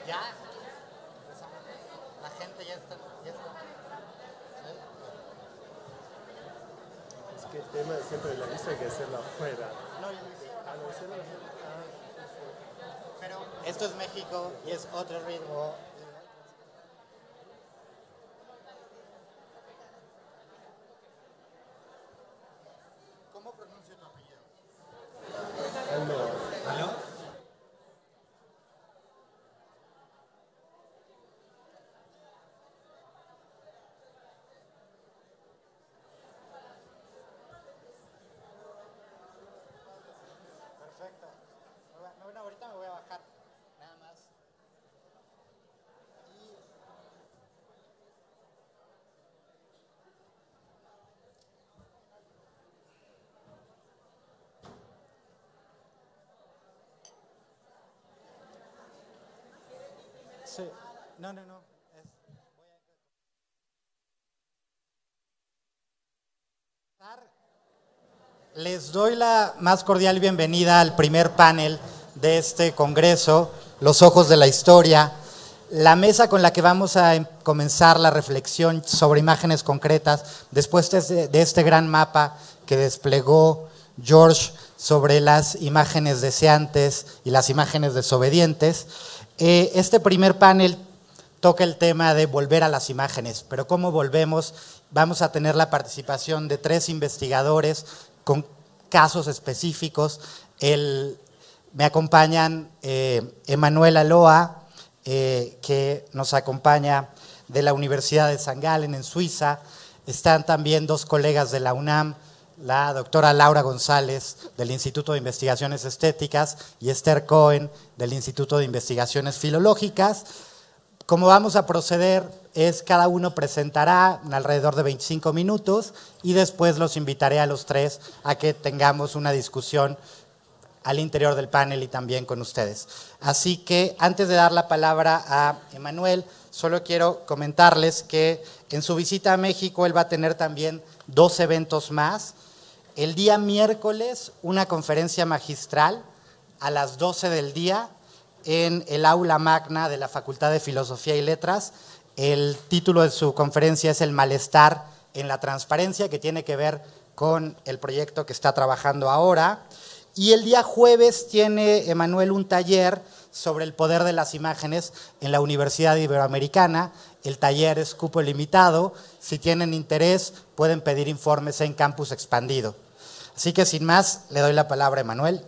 Ya, la gente ya está. Es que el tema es siempre la lista hay que hacerla afuera. No, ya lo hicieron. Ah, lo hicieron afuera. Pero esto es México y es otro ritmo. ¿Cómo pronuncio tu apellido? ¿Aló? Perfecto. Bueno, ahorita me voy a bajar. Nada más. Sí. No. Les doy la más cordial bienvenida al primer panel de este congreso, Los Ojos de la Historia. La mesa con la que vamos a comenzar la reflexión sobre imágenes concretas, después de este gran mapa que desplegó George sobre las imágenes deseantes y las imágenes desobedientes. Este primer panel toca el tema de volver a las imágenes, pero ¿cómo volvemos? Vamos a tener la participación de 3 investigadores con casos específicos. Me acompañan Emanuel Aloa, que nos acompaña de la Universidad de St. Gallen en Suiza. Están también 2 colegas de la UNAM, la doctora Laura González del Instituto de Investigaciones Estéticas y Esther Cohen del Instituto de Investigaciones Filológicas. Como vamos a proceder es cada uno presentará en alrededor de 25 minutos y después los invitaré a los 3 a que tengamos una discusión al interior del panel y también con ustedes. Así que antes de dar la palabra a Emanuel, solo quiero comentarles que en su visita a México él va a tener también 2 eventos más. El día miércoles una conferencia magistral a las 12 del día en el aula magna de la Facultad de Filosofía y Letras. El título de su conferencia es El malestar en la transparencia, que tiene que ver con el proyecto que está trabajando ahora. Y el día jueves tiene Emanuel un taller sobre el poder de las imágenes en la Universidad Iberoamericana. El taller es cupo limitado. Si tienen interés, pueden pedir informes en Campus Expandido. Así que sin más, le doy la palabra a Emanuel.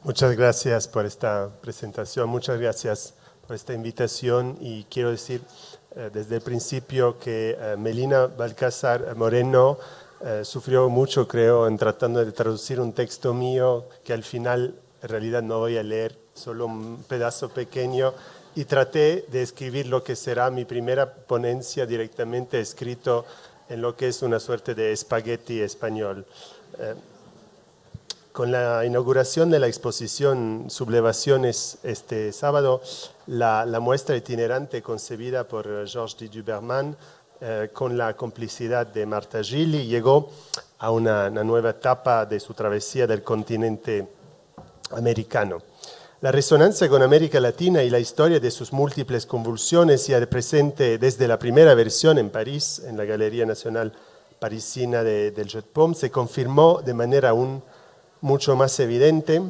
Muchas gracias por esta presentación, muchas gracias por esta invitación y quiero decir desde el principio que Melina Balcázar Moreno sufrió mucho, creo, en tratando de traducir un texto mío que al final en realidad no voy a leer, solo un pedazo pequeño, y traté de escribir lo que será mi primera ponencia directamente escrito en lo que es una suerte de espagueti español. Con la inauguración de la exposición Sublevaciones este sábado, la muestra itinerante concebida por Georges D. Duberman con la complicidad de Marta Gili llegó a una nueva etapa de su travesía del continente americano. La resonancia con América Latina y la historia de sus múltiples convulsiones ya presente desde la primera versión en París, en la Galería Nacional Parisina del Jeu de Paume, se confirmó de manera aún mucho más evidente.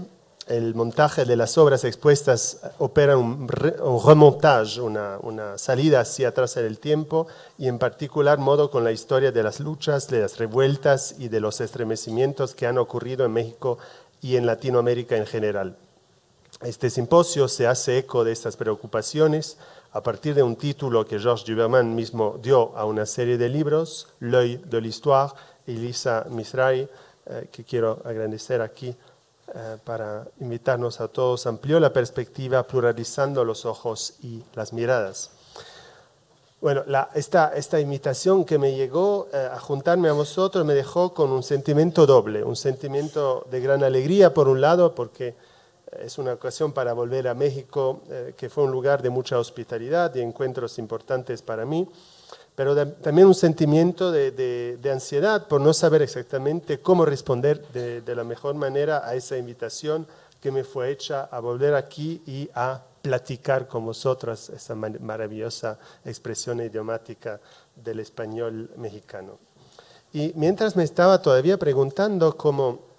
El montaje de las obras expuestas opera un remontage, una salida hacia atrás en el tiempo y en particular modo con la historia de las luchas, de las revueltas y de los estremecimientos que han ocurrido en México y en Latinoamérica en general. Este simposio se hace eco de estas preocupaciones a partir de un título que Georges Duberman mismo dio a una serie de libros, L'œil de l'histoire, y Lisa Misrahi, que quiero agradecer aquí para invitarnos a todos, amplió la perspectiva pluralizando los ojos y las miradas. Bueno, esta invitación que me llegó a juntarme a vosotros me dejó con un sentimiento doble, un sentimiento de gran alegría por un lado, porque es una ocasión para volver a México, que fue un lugar de mucha hospitalidad y encuentros importantes para mí, pero también un sentimiento de ansiedad por no saber exactamente cómo responder de la mejor manera a esa invitación que me fue hecha a volver aquí y a platicar con vosotros esa maravillosa expresión idiomática del español mexicano. Y mientras me estaba todavía preguntando cómo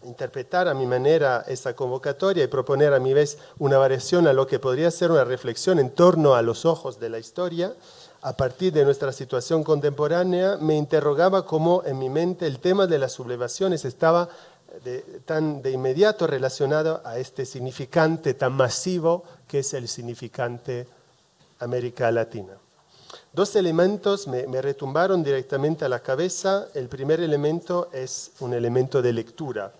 interpretar a mi manera esa convocatoria y proponer a mi vez una variación a lo que podría ser una reflexión en torno a los ojos de la historia, a partir de nuestra situación contemporánea, me interrogaba cómo en mi mente el tema de las sublevaciones estaba tan de inmediato relacionado a este significante tan masivo que es el significante América Latina. Dos elementos me retumbaron directamente a la cabeza. El primer elemento es un elemento de lectura.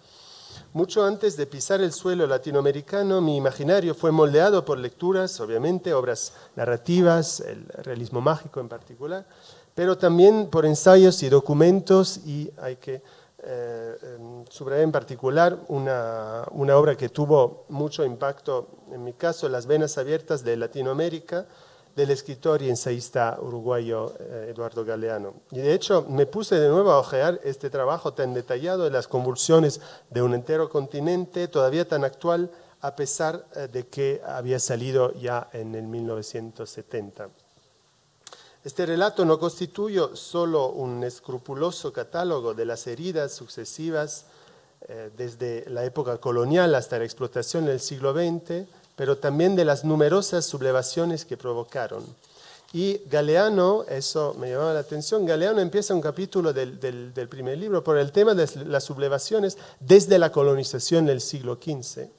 Mucho antes de pisar el suelo latinoamericano, mi imaginario fue moldeado por lecturas, obviamente, obras narrativas, el realismo mágico en particular, pero también por ensayos y documentos, y hay que subrayar en particular una obra que tuvo mucho impacto, en mi caso, Las venas abiertas de Latinoamérica, del escritor y ensayista uruguayo Eduardo Galeano. Y de hecho me puse de nuevo a hojear este trabajo tan detallado de las convulsiones de un entero continente, todavía tan actual, a pesar de que había salido ya en el 1970. Este relato no constituye solo un escrupuloso catálogo de las heridas sucesivas desde la época colonial hasta la explotación del siglo XX, pero también de las numerosas sublevaciones que provocaron. Y Galeano, eso me llamaba la atención, Galeano empieza un capítulo del primer libro por el tema de las sublevaciones desde la colonización del siglo XV.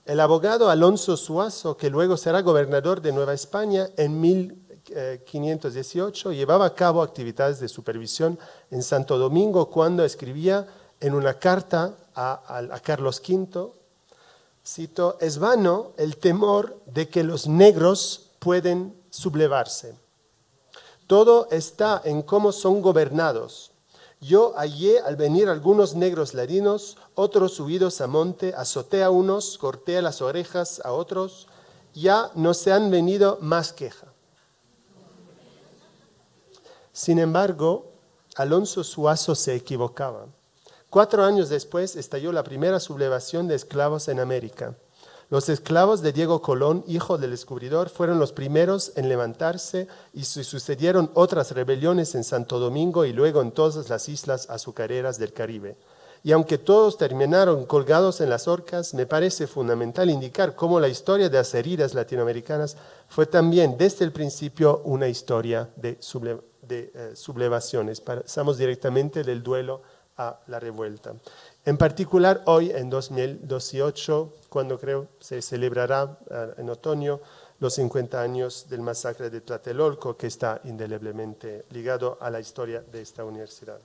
El abogado Alonso Suazo, que luego será gobernador de Nueva España en 1518, llevaba a cabo actividades de supervisión en Santo Domingo cuando escribía en una carta a Carlos V, cito, «Es vano el temor de que los negros pueden sublevarse. Todo está en cómo son gobernados. Yo hallé al venir algunos negros ladinos, otros subidos a monte, azoté a unos, corté las orejas a otros, ya no se han venido más queja». Sin embargo, Alonso Suazo se equivocaba. 4 años después estalló la primera sublevación de esclavos en América. Los esclavos de Diego Colón, hijo del descubridor, fueron los primeros en levantarse y se sucedieron otras rebeliones en Santo Domingo y luego en todas las islas azucareras del Caribe. Y aunque todos terminaron colgados en las horcas, me parece fundamental indicar cómo la historia de las heridas latinoamericanas fue también desde el principio una historia de sublevaciones. Pasamos directamente del duelo a la revuelta. En particular hoy, en 2018, cuando creo se celebrará en otoño los 50 años del masacre de Tlatelolco, que está indeleblemente ligado a la historia de esta universidad.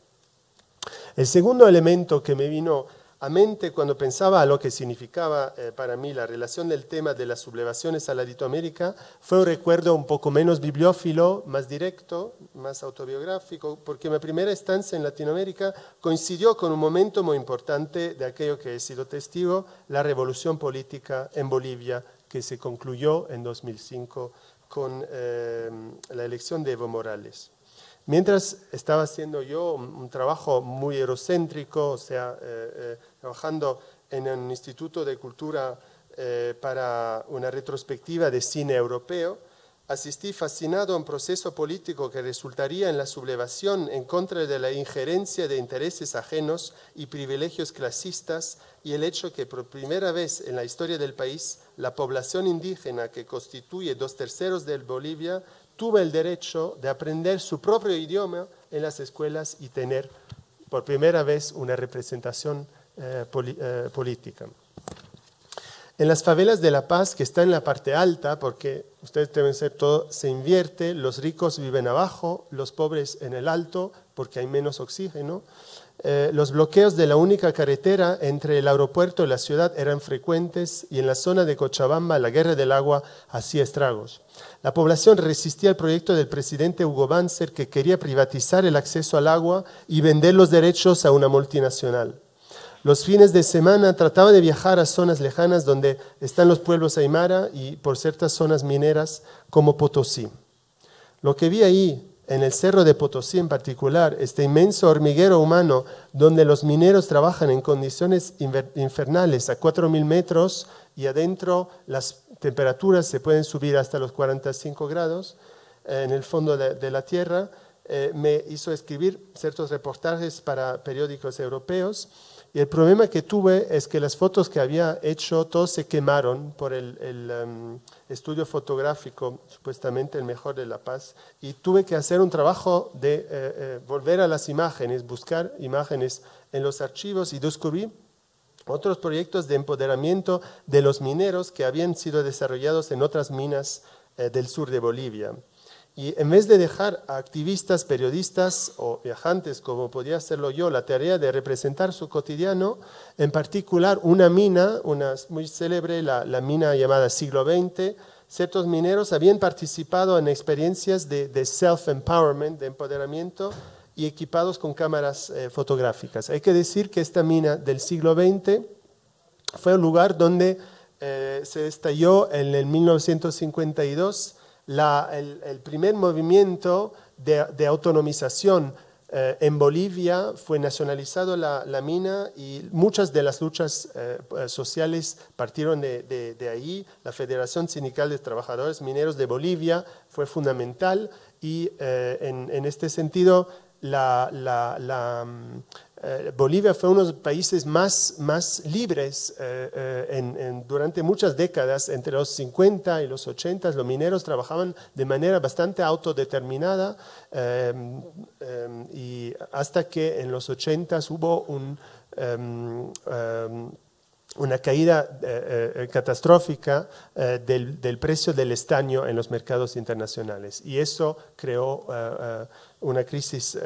El segundo elemento que me vino a mente cuando pensaba a lo que significaba para mí la relación del tema de las sublevaciones a Latinoamérica fue un recuerdo un poco menos bibliófilo, más directo, más autobiográfico, porque mi primera estancia en Latinoamérica coincidió con un momento muy importante de aquello que he sido testigo, la revolución política en Bolivia, que se concluyó en 2005 con la elección de Evo Morales. Mientras estaba haciendo yo un trabajo muy eurocéntrico, o sea, trabajando en un instituto de cultura para una retrospectiva de cine europeo, asistí fascinado a un proceso político que resultaría en la sublevación en contra de la injerencia de intereses ajenos y privilegios clasistas y el hecho que por primera vez en la historia del país la población indígena que constituye 2/3 de Bolivia tuvo el derecho de aprender su propio idioma en las escuelas y tener por primera vez una representación política. En las favelas de La Paz, que está en la parte alta, porque ustedes deben ser todo, se invierte, los ricos viven abajo, los pobres en el alto, porque hay menos oxígeno. Los bloqueos de la única carretera entre el aeropuerto y la ciudad eran frecuentes y en la zona de Cochabamba la guerra del agua hacía estragos. La población resistía al proyecto del presidente Hugo Banzer, que quería privatizar el acceso al agua y vender los derechos a una multinacional. Los fines de semana trataba de viajar a zonas lejanas donde están los pueblos aymara y por ciertas zonas mineras como Potosí. Lo que vi ahí en el Cerro de Potosí en particular, este inmenso hormiguero humano donde los mineros trabajan en condiciones infernales a 4.000 metros y adentro las temperaturas se pueden subir hasta los 45 grados en el fondo de la tierra, me hizo escribir ciertos reportajes para periódicos europeos. Y el problema que tuve es que las fotos que había hecho, todos se quemaron por el estudio fotográfico, supuestamente el mejor de La Paz, y tuve que hacer un trabajo de volver a las imágenes, buscar imágenes en los archivos y descubrí otros proyectos de empoderamiento de los mineros que habían sido desarrollados en otras minas del sur de Bolivia. Y en vez de dejar a activistas, periodistas o viajantes, como podía hacerlo yo, la tarea de representar su cotidiano, en particular una mina, una muy célebre, la mina llamada Siglo XX, ciertos mineros habían participado en experiencias de self-empowerment, de empoderamiento, y equipados con cámaras fotográficas. Hay que decir que esta mina del siglo XX fue un lugar donde se estalló en el 1952 el primer movimiento de autonomización en Bolivia. Fue nacionalizado la mina y muchas de las luchas sociales partieron de ahí. La Federación Sindical de Trabajadores Mineros de Bolivia fue fundamental y en este sentido Bolivia fue uno de los países más libres durante muchas décadas. Entre los 50 y los 80 los mineros trabajaban de manera bastante autodeterminada y hasta que en los 80 hubo una caída catastrófica del precio del estaño en los mercados internacionales. Y eso creó una crisis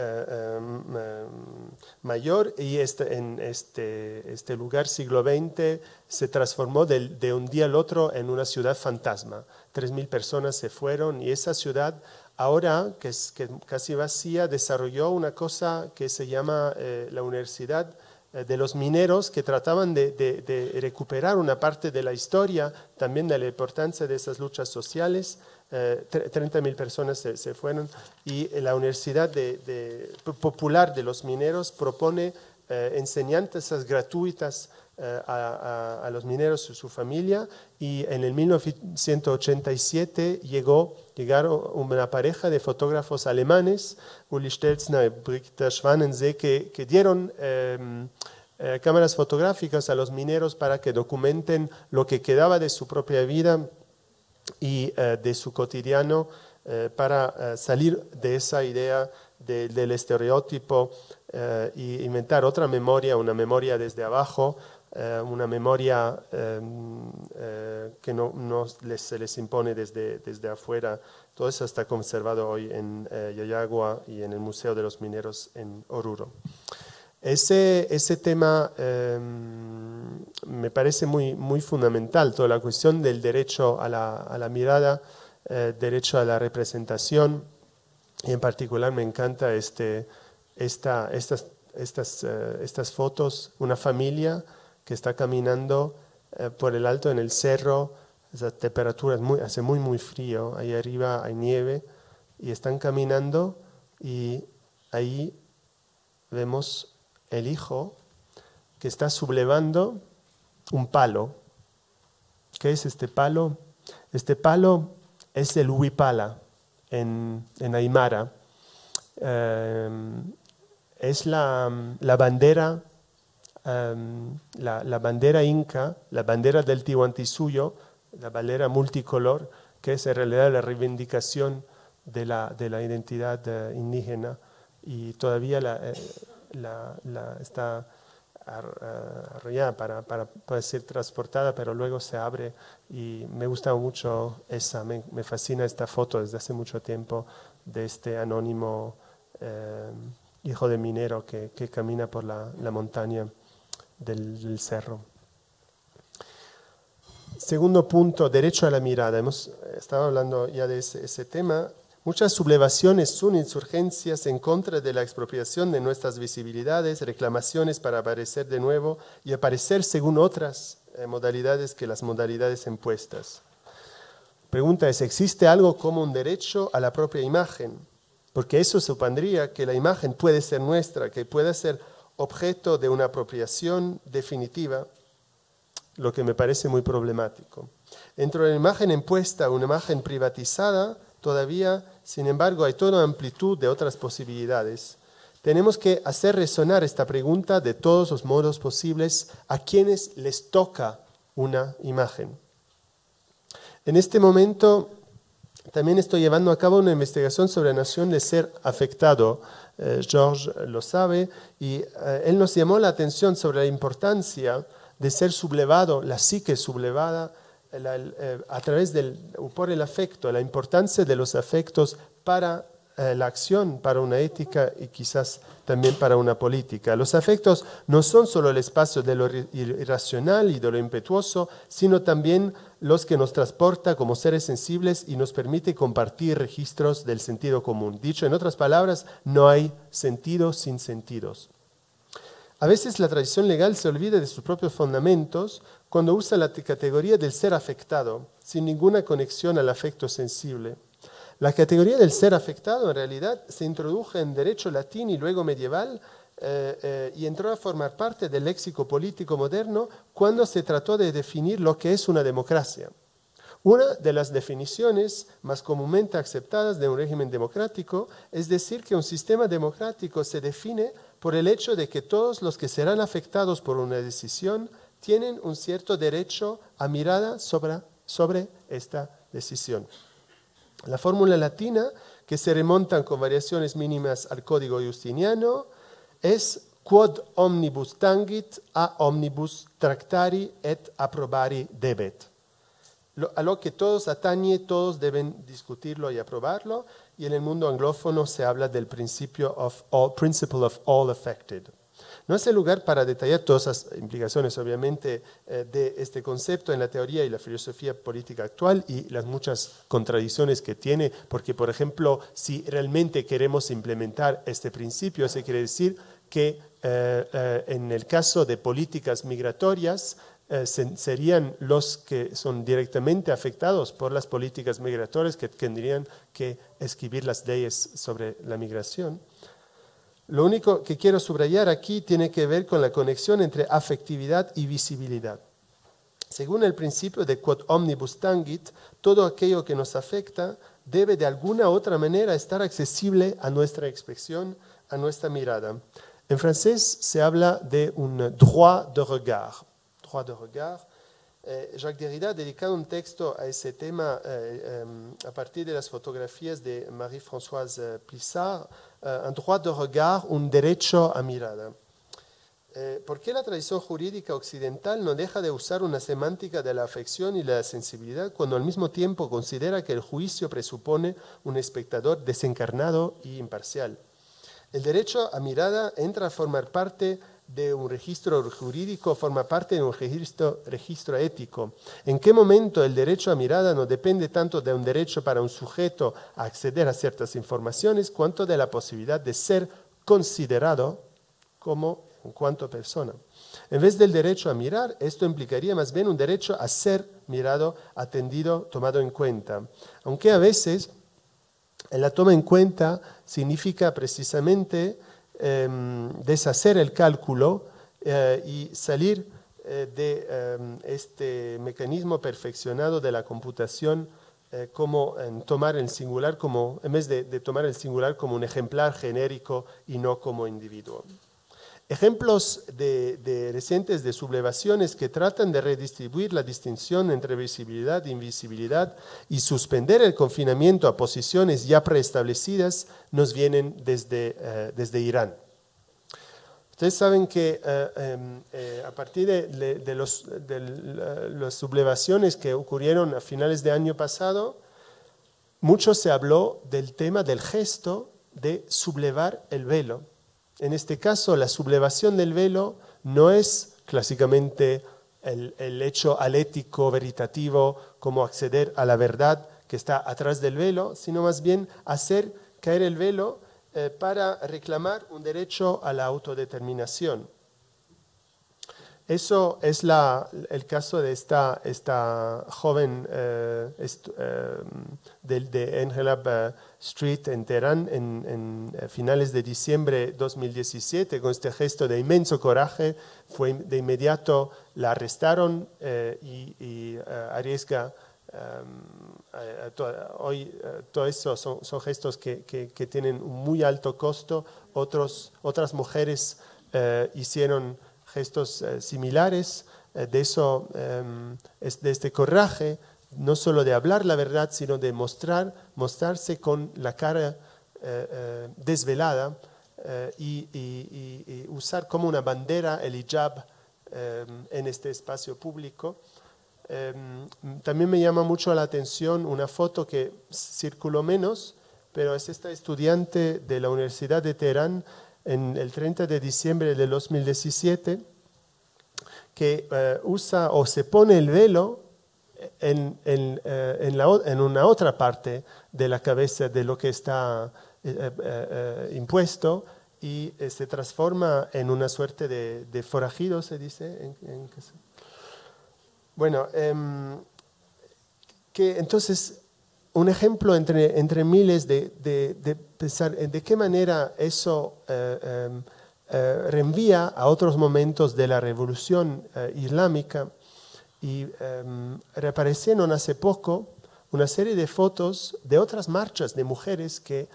mayor y en este lugar, siglo XX, se transformó de un día al otro en una ciudad fantasma. 3.000 personas se fueron y esa ciudad, ahora que es casi vacía, desarrolló una cosa que se llama la Universidad de los Mineros, que trataban de recuperar una parte de la historia, también de la importancia de esas luchas sociales. 30.000 personas se fueron y la Universidad Popular de los Mineros propone enseñanzas gratuitas a los mineros y su familia, y en el 1987 llegaron una pareja de fotógrafos alemanes, Uli Stelzner y Brigitte Schwanensee, que dieron cámaras fotográficas a los mineros para que documenten lo que quedaba de su propia vida y de su cotidiano, para salir de esa idea del estereotipo y inventar otra memoria, una memoria desde abajo, una memoria que no se les impone desde afuera. Todo eso está conservado hoy en Yayagua y en el Museo de los Mineros en Oruro. Ese tema me parece muy fundamental, toda la cuestión del derecho a la mirada, derecho a la representación, y en particular me encanta estas fotos, una familia que está caminando por el alto en el cerro, esas temperaturas hace muy frío, ahí arriba hay nieve, y están caminando y ahí vemos el hijo que está sublevando un palo. ¿Qué es este palo? Este palo es el huipala en Aymara. Es la bandera, la bandera inca, la bandera del Tihuantinsuyo, la bandera multicolor, que es en realidad la reivindicación de la identidad indígena, y todavía está arrollada para ser transportada, pero luego se abre, y me gusta mucho me fascina esta foto desde hace mucho tiempo de este anónimo hijo de minero que camina por la montaña del cerro. Segundo punto, derecho a la mirada. Hemos estado hablando ya de ese tema. Muchas sublevaciones son insurgencias en contra de la expropiación de nuestras visibilidades, reclamaciones para aparecer de nuevo y aparecer según otras modalidades que las modalidades impuestas. Pregunta es, ¿existe algo como un derecho a la propia imagen? porque eso supondría que la imagen puede ser nuestra, que pueda ser objeto de una apropiación definitiva, lo que me parece muy problemático. Dentro de la imagen impuesta, una imagen privatizada, todavía, sin embargo, hay toda una amplitud de otras posibilidades. Tenemos que hacer resonar esta pregunta de todos los modos posibles a quienes les toca una imagen. En este momento también estoy llevando a cabo una investigación sobre la noción de ser afectado. Georges lo sabe y él nos llamó la atención sobre la importancia de ser sublevado, la psique sublevada a través por el afecto, la importancia de los afectos para la acción, para una ética y quizás también para una política. Los afectos no son solo el espacio de lo irracional y de lo impetuoso, sino también los que nos transporta como seres sensibles y nos permite compartir registros del sentido común. Dicho en otras palabras, no hay sentido sin sentidos. A veces la tradición legal se olvida de sus propios fundamentos cuando usa la categoría del ser afectado, sin ninguna conexión al afecto sensible. La categoría del ser afectado en realidad se introdujo en derecho latín y luego medieval y entró a formar parte del léxico político moderno cuando se trató de definir lo que es una democracia. Una de las definiciones más comúnmente aceptadas de un régimen democrático es decir que un sistema democrático se define por el hecho de que todos los que serán afectados por una decisión tienen un cierto derecho a mirada sobre esta decisión. La fórmula latina, que se remonta con variaciones mínimas al código justiniano, es quod omnibus tangit a omnibus tractari et approbari debet. A lo que todos atañe, todos deben discutirlo y aprobarlo, y en el mundo anglófono se habla del principle of all affected. No es el lugar para detallar todas las implicaciones, obviamente, de este concepto en la teoría y la filosofía política actual y las muchas contradicciones que tiene, porque, por ejemplo, si realmente queremos implementar este principio, eso quiere decir que en el caso de políticas migratorias, serían los que son directamente afectados por las políticas migratorias que tendrían que escribir las leyes sobre la migración. Lo único que quiero subrayar aquí tiene que ver con la conexión entre afectividad y visibilidad. Según el principio de quod omnibus tangit, todo aquello que nos afecta debe de alguna u otra manera estar accesible a nuestra expresión, a nuestra mirada. En francés se habla de un droit de regard. Droit de regard. Jacques Derrida ha dedicado un texto a ese tema a partir de las fotografías de Marie-Françoise Plissard, un droit de regard, un derecho a mirada. ¿Por qué la tradición jurídica occidental no deja de usar una semántica de la afección y la sensibilidad cuando al mismo tiempo considera que el juicio presupone un espectador desencarnado y imparcial? El derecho a mirada entra a formar parte de un registro jurídico, forma parte de un registro ético. ¿En qué momento el derecho a mirada no depende tanto de un derecho para un sujeto a acceder a ciertas informaciones, cuanto de la posibilidad de ser considerado como en cuanto persona? En vez del derecho a mirar, esto implicaría más bien un derecho a ser mirado, atendido, tomado en cuenta. Aunque a veces la toma en cuenta significa precisamente deshacer el cálculo y salir de este mecanismo perfeccionado de la computación como tomar el singular como, en vez de tomar el singular como un ejemplar genérico y no como individuo. Ejemplos recientes de sublevaciones que tratan de redistribuir la distinción entre visibilidad e invisibilidad y suspender el confinamiento a posiciones ya preestablecidas nos vienen desde Irán. Ustedes saben que a partir de las sublevaciones que ocurrieron a finales de año pasado, mucho se habló del tema del gesto de sublevar el velo. En este caso, la sublevación del velo no es clásicamente el hecho alético, veritativo, como acceder a la verdad que está atrás del velo, sino más bien hacer caer el velo para reclamar un derecho a la autodeterminación. Eso es el caso de esta joven de Engelab Street en Teherán en finales de diciembre de 2017, con este gesto de inmenso coraje. De inmediato la arrestaron y arriesga. Hoy todo eso son gestos que tienen un muy alto costo. Otras mujeres hicieron gestos similares. De eso, de este coraje, no solo de hablar la verdad, sino de mostrarse con la cara desvelada y usar como una bandera el hijab en este espacio público. También me llama mucho la atención una foto que circuló menos, pero es esta estudiante de la Universidad de Teherán en el 30 de diciembre de 2017, que usa o se pone el velo en una otra parte de la cabeza de lo que está impuesto, y se transforma en una suerte de forajido, se dice. Bueno, que entonces un ejemplo entre miles de pensar de qué manera eso reenvía a otros momentos de la revolución islámica. Y reaparecieron hace poco una serie de fotos de otras marchas de mujeres que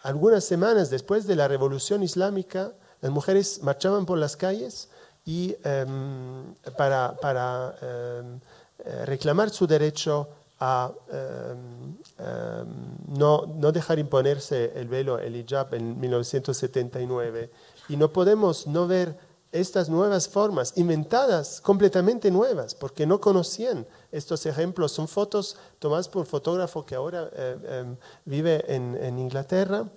algunas semanas después de la revolución islámica, las mujeres marchaban por las calles y para reclamar su derecho a no dejar imponerse el velo, el hijab, en 1979. Y no podemos no ver estas nuevas formas, inventadas, completamente nuevas, porque no conocían estos ejemplos. Son fotos tomadas por un fotógrafo que ahora vive en Inglaterra,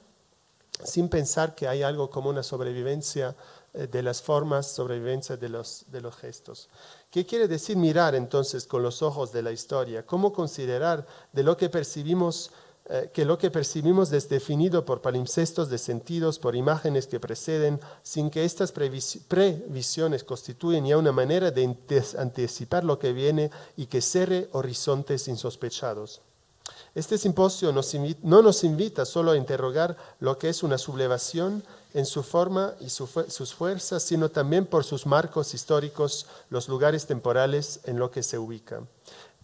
sin pensar que hay algo como una sobrevivencia de las formas, sobrevivencia de los gestos. ¿Qué quiere decir mirar entonces con los ojos de la historia? ¿Cómo considerar de lo que percibimos que lo que percibimos es definido por palimpsestos de sentidos, por imágenes que preceden, sin que estas previsiones constituyen ya una manera de anticipar lo que viene y que cierre horizontes insospechados? Este simposio no nos invita solo a interrogar lo que es una sublevación en su forma y sus fuerzas, sino también por sus marcos históricos, los lugares temporales en los que se ubica.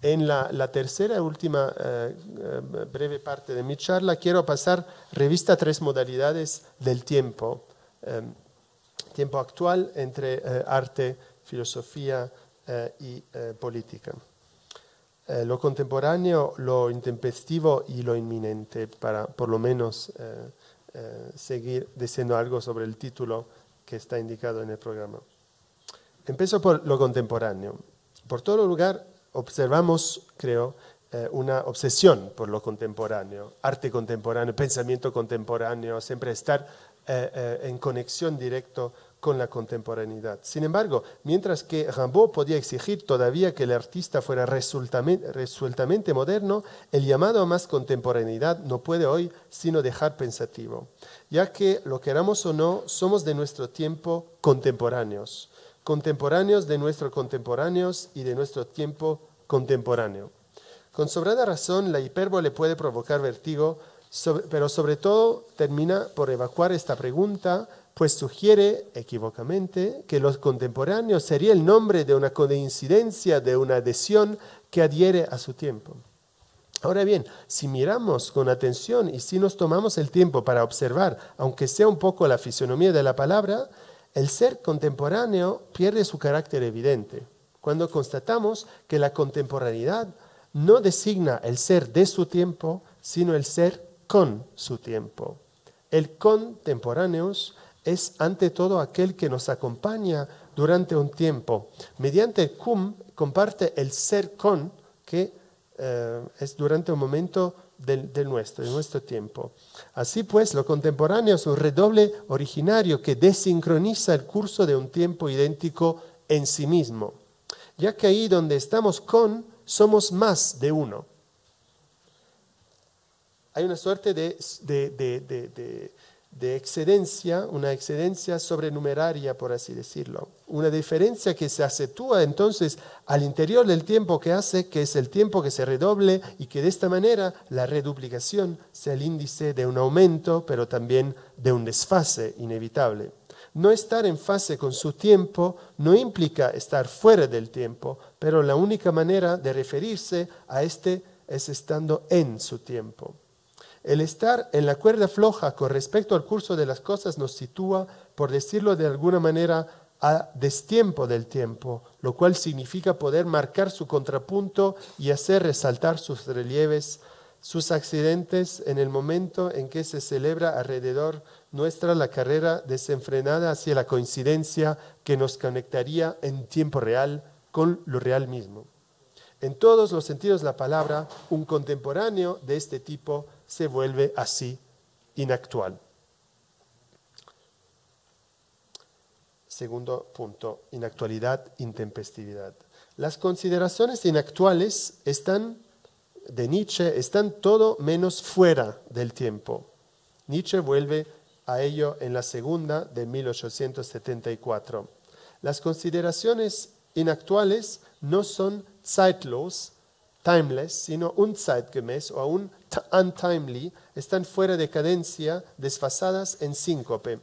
En la tercera y última breve parte de mi charla quiero pasar revista a 3 modalidades del tiempo. Tiempo actual entre arte, filosofía y política. Lo contemporáneo, lo intempestivo y lo inminente, para por lo menos seguir diciendo algo sobre el título que está indicado en el programa. Empiezo por lo contemporáneo. Por todo lugar observamos, creo, una obsesión por lo contemporáneo, arte contemporáneo, pensamiento contemporáneo, siempre estar en conexión directa con la contemporaneidad. Sin embargo, mientras que Rimbaud podía exigir todavía que el artista fuera resueltamente moderno, el llamado a más contemporaneidad no puede hoy sino dejar pensativo, ya que, lo queramos o no, somos de nuestro tiempo contemporáneos de nuestros contemporáneos y de nuestro tiempo contemporáneo. Con sobrada razón, la hipérbole puede provocar vértigo, pero sobre todo termina por evacuar esta pregunta, pues sugiere, equivocamente, que los contemporáneos sería el nombre de una coincidencia, de una adhesión que adhiere a su tiempo. Ahora bien, si miramos con atención y si nos tomamos el tiempo para observar, aunque sea un poco la fisonomía de la palabra, el ser contemporáneo pierde su carácter evidente cuando constatamos que la contemporaneidad no designa el ser de su tiempo, sino el ser con su tiempo. El contemporáneos es ante todo aquel que nos acompaña durante un tiempo. Mediante el cum comparte el ser con, que es durante un momento de nuestro tiempo. Así pues, lo contemporáneo es un redoble originario que desincroniza el curso de un tiempo idéntico en sí mismo, ya que ahí donde estamos con, somos más de uno. Hay una suerte de de excedencia, una excedencia sobrenumeraria, por así decirlo. Una diferencia que se acentúa entonces al interior del tiempo, que hace que es el tiempo que se redoble y que de esta manera la reduplicación sea el índice de un aumento, pero también de un desfase inevitable. No estar en fase con su tiempo no implica estar fuera del tiempo, pero la única manera de referirse a este es estando en su tiempo. El estar en la cuerda floja con respecto al curso de las cosas nos sitúa, por decirlo de alguna manera, a destiempo del tiempo, lo cual significa poder marcar su contrapunto y hacer resaltar sus relieves, sus accidentes en el momento en que se celebra alrededor nuestra la carrera desenfrenada hacia la coincidencia que nos conectaría en tiempo real con lo real mismo. En todos los sentidos de la palabra, un contemporáneo de este tipo se vuelve así inactual. Segundo punto, inactualidad, intempestividad. Las consideraciones inactuales de Nietzsche están todo menos fuera del tiempo. Nietzsche vuelve a ello en la segunda de 1874. Las consideraciones inactuales no son zeitlos, timeless, sino unzeitgemäß o un untimely, están fuera de cadencia, desfasadas en síncope.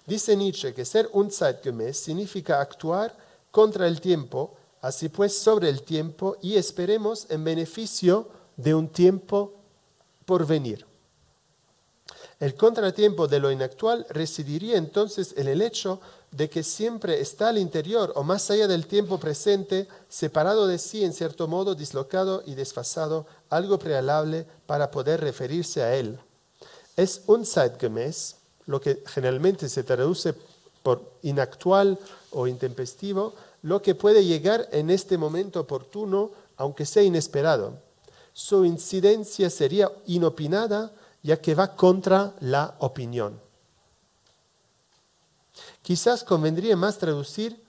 Dice Nietzsche que ser unzeitgemäß significa actuar contra el tiempo, así pues sobre el tiempo, y esperemos en beneficio de un tiempo por venir. El contratiempo de lo inactual residiría entonces en el hecho de que siempre está al interior o más allá del tiempo presente, separado de sí en cierto modo, dislocado y desfasado, algo prealable para poder referirse a él. Es unzeitgemäß, lo que generalmente se traduce por inactual o intempestivo, lo que puede llegar en este momento oportuno, aunque sea inesperado. Su incidencia sería inopinada, ya que va contra la opinión. Quizás convendría más traducir,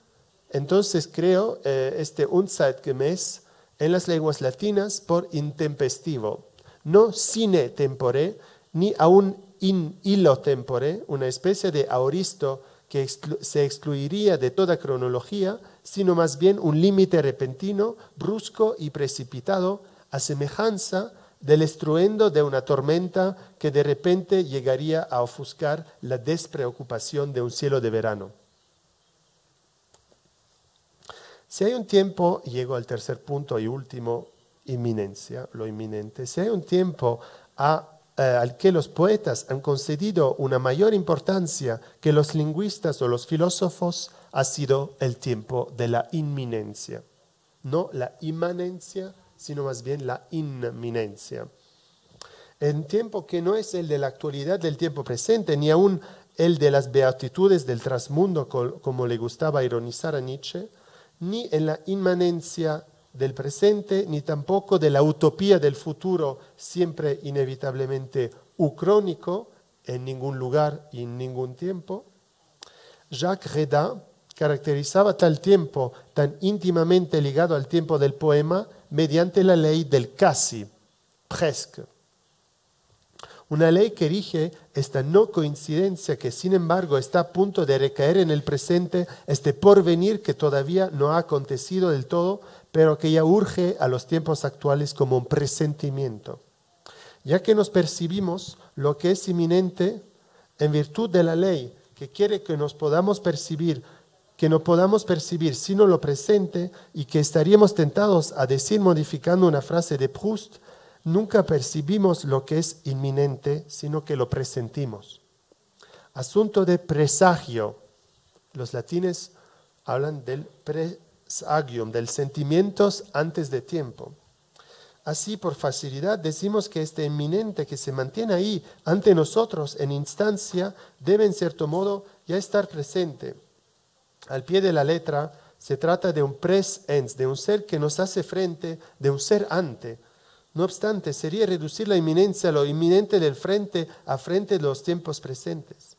entonces creo, este unzeitgemäß en las lenguas latinas por intempestivo, no sine tempore, ni aun in illo tempore, una especie de aoristo que se excluiría de toda cronología, sino más bien un límite repentino, brusco y precipitado, a semejanza del estruendo de una tormenta que de repente llegaría a ofuscar la despreocupación de un cielo de verano. Si hay un tiempo, llego al tercer punto y último, inminencia, lo inminente. Si hay un tiempo al que los poetas han concedido una mayor importancia que los lingüistas o los filósofos, ha sido el tiempo de la inminencia. No la inmanencia, sino más bien la inminencia. En tiempo que no es el de la actualidad del tiempo presente, ni aún el de las beatitudes del trasmundo, como le gustaba ironizar a Nietzsche, ni en la inmanencia del presente, ni tampoco de la utopía del futuro, siempre inevitablemente ucrónico, en ningún lugar y en ningún tiempo. Jacques Redin caracterizaba tal tiempo tan íntimamente ligado al tiempo del poema mediante la ley del casi, presque. Una ley que rige esta no coincidencia que sin embargo está a punto de recaer en el presente, este porvenir que todavía no ha acontecido del todo, pero que ya urge a los tiempos actuales como un presentimiento. Ya que nos percibimos lo que es inminente en virtud de la ley que quiere que nos podamos percibir, que no podamos percibir sino lo presente y que estaríamos tentados a decir modificando una frase de Proust, nunca percibimos lo que es inminente, sino que lo presentimos. Asunto de presagio. Los latines hablan del presagium, del sentimientos antes de tiempo. Así, por facilidad, decimos que este inminente que se mantiene ahí ante nosotros en instancia debe en cierto modo ya estar presente. Al pie de la letra se trata de un presens, de un ser que nos hace frente, de un ser ante. No obstante, sería reducir la inminencia a lo inminente del frente a frente de los tiempos presentes.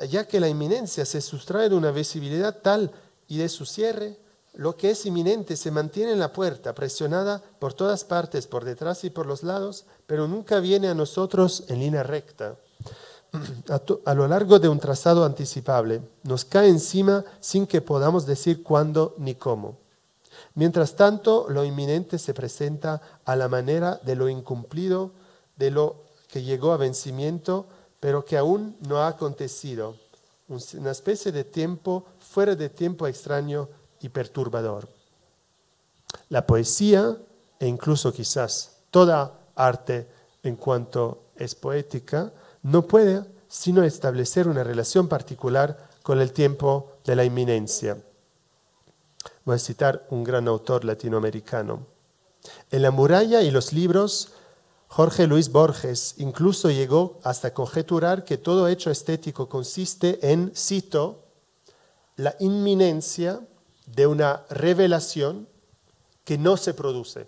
Ya que la inminencia se sustrae de una visibilidad tal y de su cierre, lo que es inminente se mantiene en la puerta, presionada por todas partes, por detrás y por los lados, pero nunca viene a nosotros en línea recta. a lo largo de un trazado anticipable, nos cae encima sin que podamos decir cuándo ni cómo. Mientras tanto, lo inminente se presenta a la manera de lo incumplido, de lo que llegó a vencimiento, pero que aún no ha acontecido. Una especie de tiempo fuera de tiempo extraño y perturbador. La poesía, e incluso quizás toda arte en cuanto es poética, no puede sino establecer una relación particular con el tiempo de la inminencia. Voy a citar un gran autor latinoamericano. En La muralla y los libros, Jorge Luis Borges incluso llegó hasta conjeturar que todo hecho estético consiste en, cito, la inminencia de una revelación que no se produce.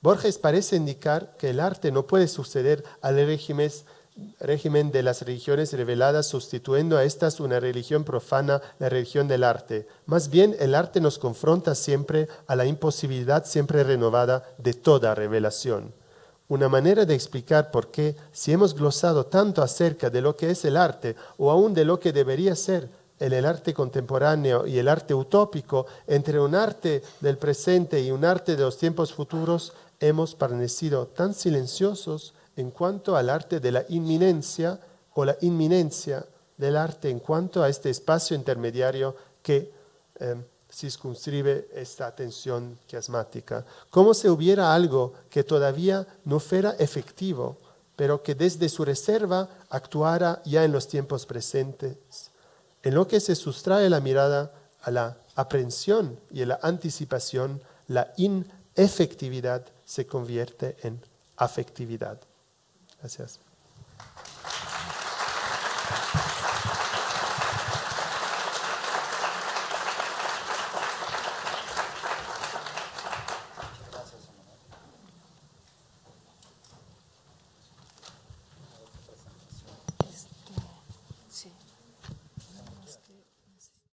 Borges parece indicar que el arte no puede suceder al régimen de las religiones reveladas, sustituyendo a estas una religión profana, la religión del arte. Más bien, el arte nos confronta siempre a la imposibilidad siempre renovada de toda revelación. Una manera de explicar por qué, si hemos glosado tanto acerca de lo que es el arte, o aún de lo que debería ser el arte contemporáneo y el arte utópico, entre un arte del presente y un arte de los tiempos futuros, hemos permanecido tan silenciosos en cuanto al arte de la inminencia o la inminencia del arte en cuanto a este espacio intermediario que circunscribe esta atención quiasmática. Como si hubiera algo que todavía no fuera efectivo, pero que desde su reserva actuara ya en los tiempos presentes, en lo que se sustrae la mirada a la aprehensión y a la anticipación, la inefectividad se convierte en afectividad. Gracias.